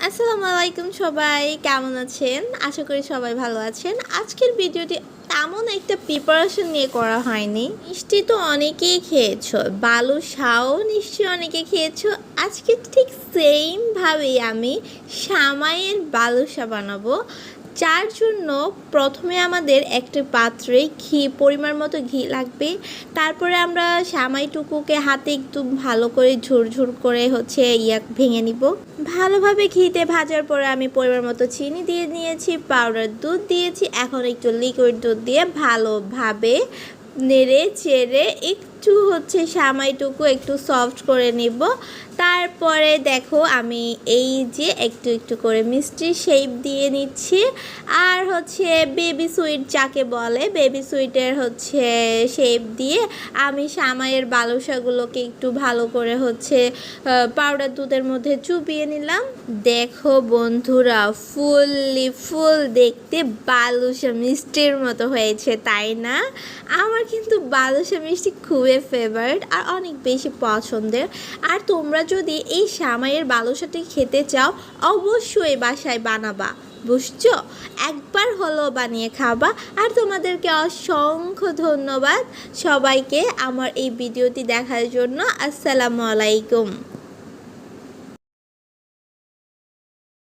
আসসালামু আলাইকুম সবাই, কেমন আছেন? আশা করি সবাই ভালো আছেন। আজকের ভিডিওটি তেমন একটা প্রিপারেশন নিয়ে করা হয়নি। মিষ্টি তো অনেকেই খেয়েছো, বালুশাও নিশ্চয়ই অনেকে খেয়েছো। আজকে ঠিক সেমভাবেই আমি সামাইয়ের বালুশা বানাবো। যার জন্য প্রথমে আমাদের একটা পাত্রে পরিমাণ মতো ঘি লাগবে। তারপরে আমরা সামাইটুকুকে হাতে একটু ভালো করে ঝুরঝুর করে ভেঙে নিব। ভালোভাবে ঘিতে ভাজার পরে আমি পরিমাণ মতো চিনি দিয়ে নিয়েছি, পাউডার দুধ দিয়েছি। এখন একটু লিকুইড দুধ দিয়ে ভালোভাবে নেড়ে চেড়ে একটু সামাইটুকু একটু সফট করে নিব। তারপরে দেখো আমি এই যে একটু একটু করে মিষ্টি শেপ দিয়ে নিচ্ছি। আর বেবি সুইট যাকে বলে, বেবি সুইটের শেপ দিয়ে আমি সামাইয়ের বালুশাগুলোকে একটু ভালো করে পাউডার দুধের মধ্যে চুবিয়ে নিলাম। দেখো বন্ধুরা, ফুল দেখতে বালুশা মিষ্টির মতো হয়েছে, তাই না? আমার কিন্তু বালুশা মিষ্টি খুবই ফেভারিট আর অনেক বেশি পছন্দের। আর তোমরা যদি এই সামাইয়ের বালুশাটি খেতে চাও, অবশ্যই বাসায় বানাবা, বুঝছো? একবার হলো বানিয়ে খাবা। আর তোমাদেরকে অসংখ্য ধন্যবাদ সবাইকে আমার এই ভিডিওটি দেখার জন্য। আসসালামু আলাইকুম।